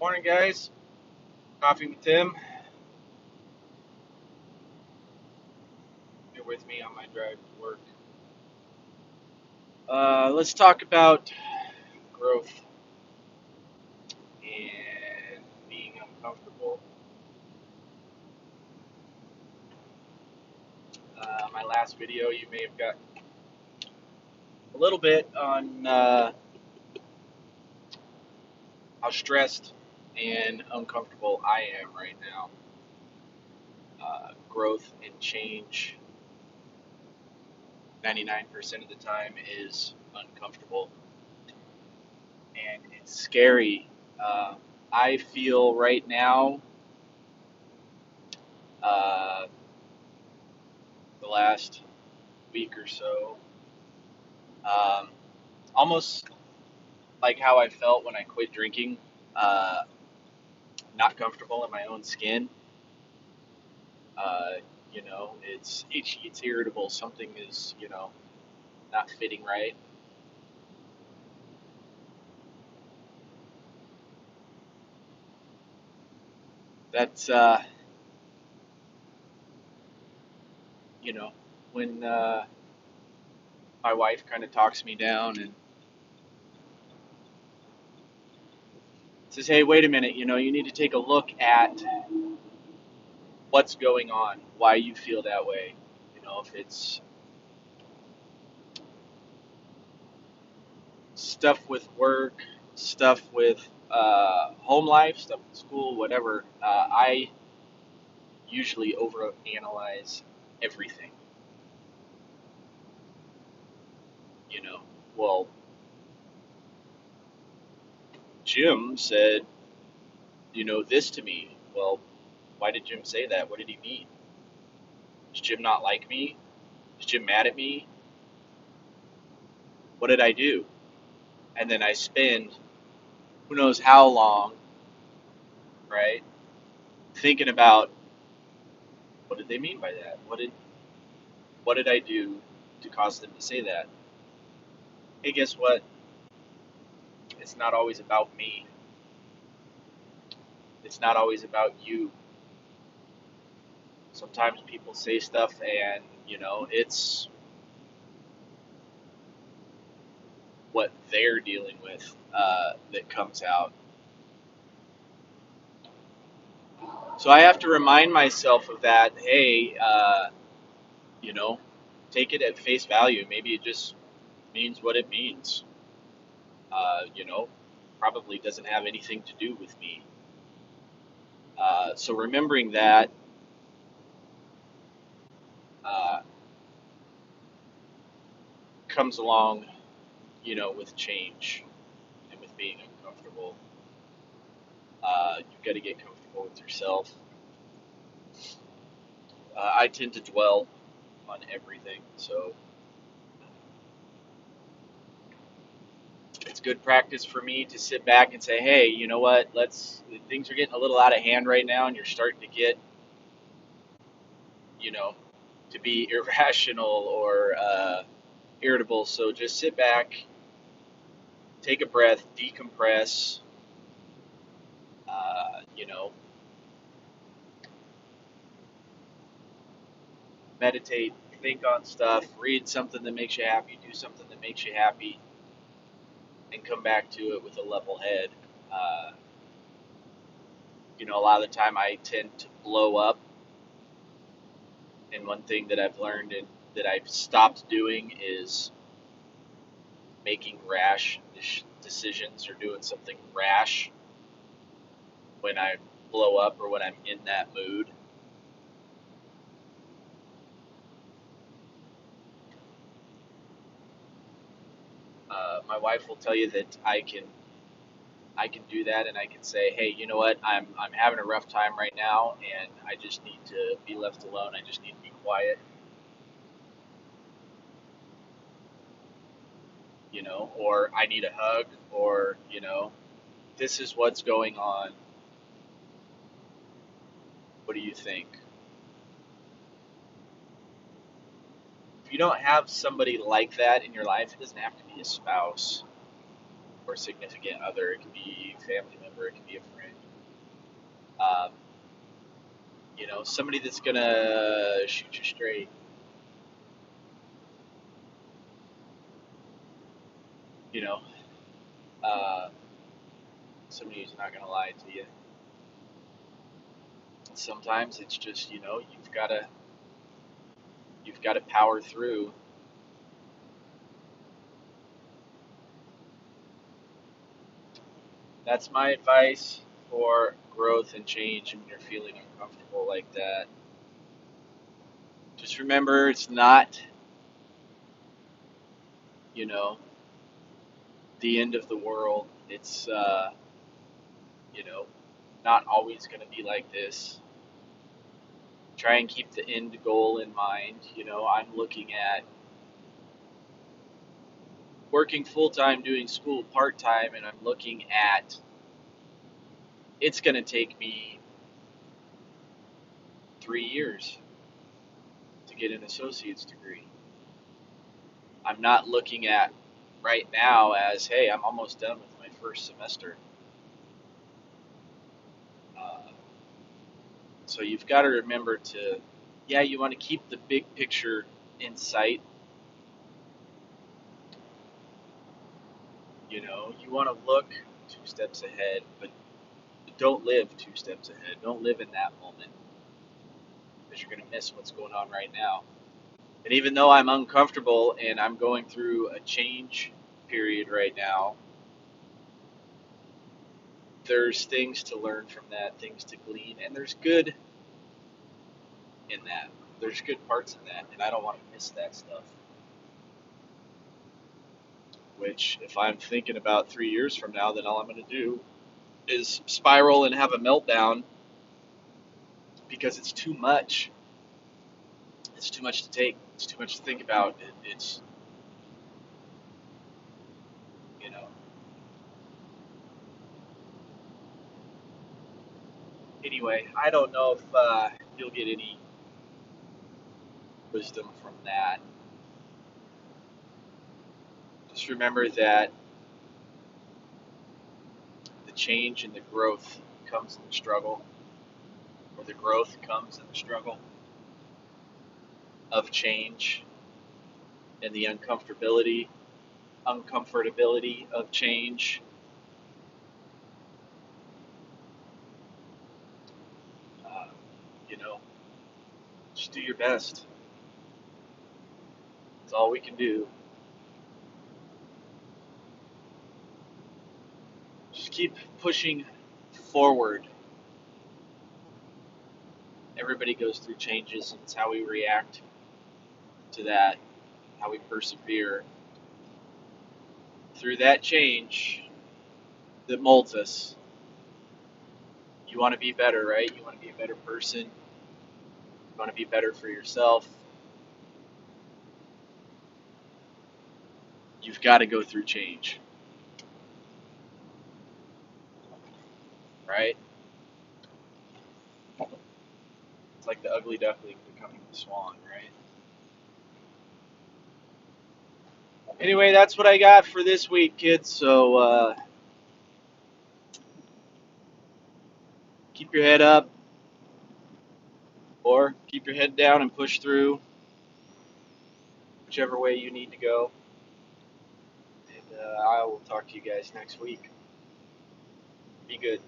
Morning, guys. Coffee with Tim. You're with me on my drive to work. Let's talk about growth and being uncomfortable. My last video, you may have got a little bit on how stressed and uncomfortable I am right now. Growth and change, 99% of the time, is uncomfortable and it's scary. Uh, I feel right now. Uh, the last week or so. Um, Almost like how I felt when I quit drinking, uh, not comfortable in my own skin. Uh, it's itchy, it's irritable. Something is, not fitting right. That's, you know, when my wife kind of talks me down and says, "Hey, wait a minute. You need to take a look at what's going on, why you feel that way. If it's stuff with work, stuff with home life, stuff with school, whatever. I usually overanalyze everything. You know, well, Jim said, this to me. Well, why did Jim say that? What did he mean? Does Jim not like me? Is Jim mad at me? What did I do? And then I spend who knows how long, right, thinking about what did they mean by that? What did I do to cause them to say that? Hey, guess what? It's not always about me. It's not always about you. Sometimes people say stuff and, it's what they're dealing with that comes out. So I have to remind myself of that. Hey, you know, take it at face value. Maybe it just means what it means. Uh, you know, Probably doesn't have anything to do with me. So remembering that uh, comes along, with change and with being uncomfortable. You've got to get comfortable with yourself. I tend to dwell on everything, so it's good practice for me to sit back and say, "Hey, you know what? Things are getting a little out of hand right now, and you're starting to get, you know, to be irrational or irritable. So just sit back, take a breath, decompress, uh, you know, meditate, think on stuff, read something that makes you happy, do something that makes you happy, and come back to it with a level head." Uh, a lot of the time I tend to blow up, and one thing that I've learned and that I've stopped doing is making rash decisions or doing something rash when I blow up or when I'm in that mood. My wife will tell you that I can do that, and I can say, hey, you know what? I'm having a rough time right now, and I just need to be left alone. I just need to be quiet, or I need a hug, or this is what's going on. What do you think? If you don't have somebody like that in your life, it doesn't have to be a spouse. or significant other. It can be a family member. It can be a friend. Um, somebody that's gonna shoot you straight. You know, uh, somebody who's not gonna lie to you. Sometimes it's just you've got to power through. That's my advice for growth and change when you're feeling uncomfortable like that. Just remember, it's not, you know, the end of the world. It's, you know, not always going to be like this. Try and keep the end goal in mind. I'm looking at working full time, doing school part time, and I'm looking at it's going to take me 3 years to get an associate's degree. I'm not looking at right now as, hey, I'm almost done with my first semester. Uh, so you've got to remember to, yeah, you want to keep the big picture in sight. You want to look 2 steps ahead, but don't live 2 steps ahead. Don't live in that moment because you're going to miss what's going on right now. And even though I'm uncomfortable and I'm going through a change period right now, there's things to learn from that, things to glean, and there's good in that. There's good parts in that, and I don't want to miss that stuff. Which, if I'm thinking about 3 years from now, then all I'm going to do is spiral and have a meltdown because it's too much. It's too much to take. It's too much to think about. It's, you know. Anyway, I don't know if you'll get any wisdom from that. Just remember that the change and the growth comes in the struggle, or the growth comes in the struggle of change and the uncomfortability of change. Uh, you know, just do your best. That's all we can do. Just keep pushing forward. Everybody goes through changes, and it's how we react to that, how we persevere through that change that molds us. You want to be better, right? You want to be a better person. You want to be better for yourself. You've got to go through change, right? It's like the ugly duckling becoming the swan, right? Anyway, that's what I got for this week, kids. So keep your head up or keep your head down and push through whichever way you need to go. And I will talk to you guys next week. Be good.